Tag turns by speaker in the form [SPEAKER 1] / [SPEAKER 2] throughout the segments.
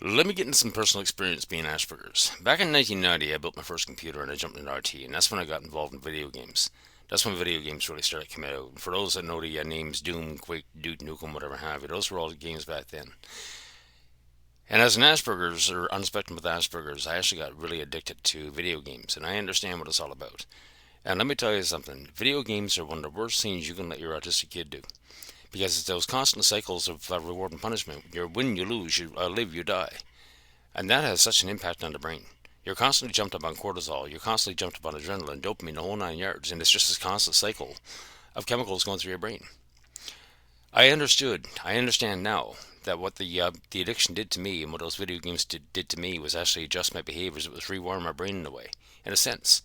[SPEAKER 1] Let me get into some personal experience being Asperger's. Back in 1990, I built my first computer and I jumped into RT, and that's when I got involved in video games. That's when video games really started coming out. For those that know the names Doom, Quake, Duke Nukem, whatever have you, those were all the games back then. And as an Asperger's, or on the spectrum with Asperger's, I actually got really addicted to video games, and I understand what it's all about. And let me tell you something, video games are one of the worst things you can let your autistic kid do. Because it's those constant cycles of reward and punishment. You win, you lose, you live, you die. And that has such an impact on the brain. You're constantly jumped up on cortisol, you're constantly jumped up on adrenaline, dopamine, the whole 9 yards, and it's just this constant cycle of chemicals going through your brain. I understand now that what the addiction did to me and what those video games did to me was actually adjust my behaviors. It was rewiring my brain in a way, in a sense.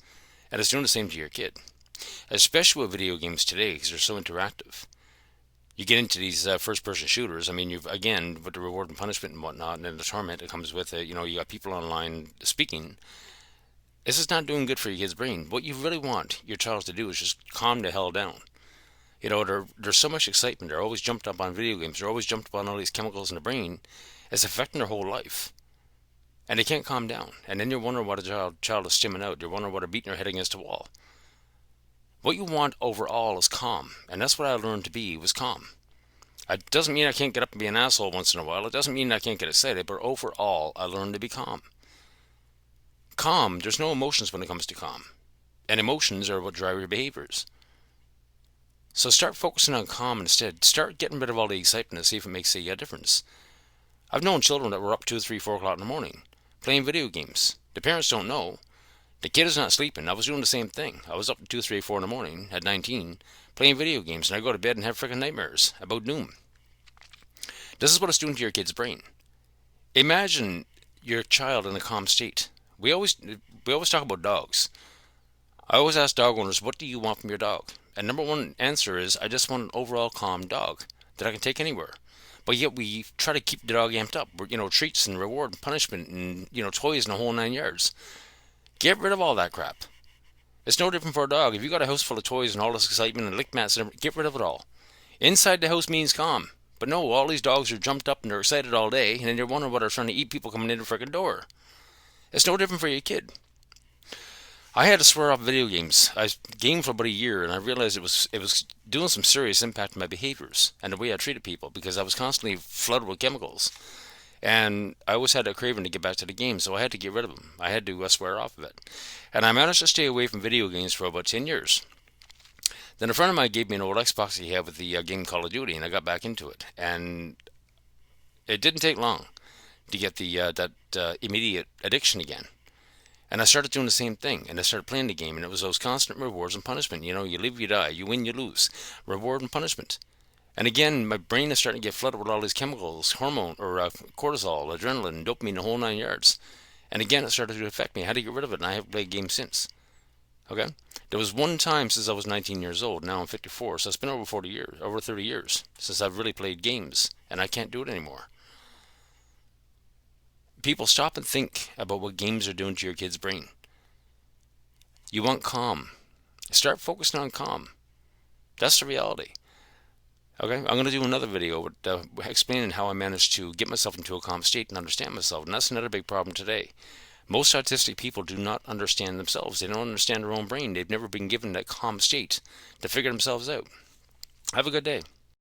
[SPEAKER 1] And it's doing the same to your kid. Especially with video games today, because they're so interactive. You get into these first-person shooters. I mean, you've again with the reward and punishment and whatnot, and then the torment that comes with it. You know, you got people online speaking. This is not doing good for your kid's brain. What you really want your child to do is just calm the hell down. You know, there's so much excitement. They're always jumped up on video games. They're always jumped up on all these chemicals in the brain. It's affecting their whole life, and they can't calm down. And then you're wondering why the child is stimming out. You're wondering why they're beating their head against the wall. What you want overall is calm, and that's what I learned to be was calm. It doesn't mean I can't get up and be an asshole once in a while. It doesn't mean I can't get excited, but overall, I learned to be calm. Calm, there's no emotions when it comes to calm. And emotions are what drive your behaviors. So start focusing on calm instead. Start getting rid of all the excitement and see if it makes a difference. I've known children that were up 2, 3, 4 o'clock in the morning playing video games. The parents don't know. The kid is not sleeping. I was doing the same thing. I was up at 2, 3, 4 in the morning at 19 playing video games, and I go to bed and have freaking nightmares about doom. This is what it's doing to your kid's brain. Imagine your child in a calm state. We always talk about dogs. I always ask dog owners, what do you want from your dog? And number one answer is, I just want an overall calm dog that I can take anywhere. But yet we try to keep the dog amped up. You know, treats and reward and punishment and, toys and the whole 9 yards. Get rid of all that crap. It's no different for a dog. If you got a house full of toys and all this excitement and lick mats and everything, get rid of it all. Inside the house means calm. But no, all these dogs are jumped up and they're excited all day, and then they're wondering what they're trying to eat people coming in the frickin' door. It's no different for your kid. I had to swear off video games. I gamed for about a year, and I realized it was doing some serious impact on my behaviors and the way I treated people because I was constantly flooded with chemicals, and I always had a craving to get back to the game, so I had to get rid of them. I had to swear off of it, and I managed to stay away from video games for about 10 years. Then a friend of mine gave me an old Xbox he had with the game Call of Duty, and I got back into it. And it didn't take long to get the that immediate addiction again. And I started doing the same thing, and I started playing the game, and it was those constant rewards and punishment. You know, you live, you die, you win, you lose, reward and punishment. And again, my brain is starting to get flooded with all these chemicals, hormone or cortisol, adrenaline, dopamine, the whole 9 yards. And again, it started to affect me. I had to get rid of it, and I haven't played games since. Okay, there was one time since I was 19 years old. Now I'm 54, so it's been over 40 years, over 30 years since I've really played games, and I can't do it anymore. People stop and think about what games are doing to your kid's brain. You want calm. Start focusing on calm. That's the reality. Okay, I'm going to do another video with, explaining how I managed to get myself into a calm state and understand myself, and that's another big problem today. Most autistic people do not understand themselves. They don't understand their own brain. They've never been given that calm state to figure themselves out. Have a good day.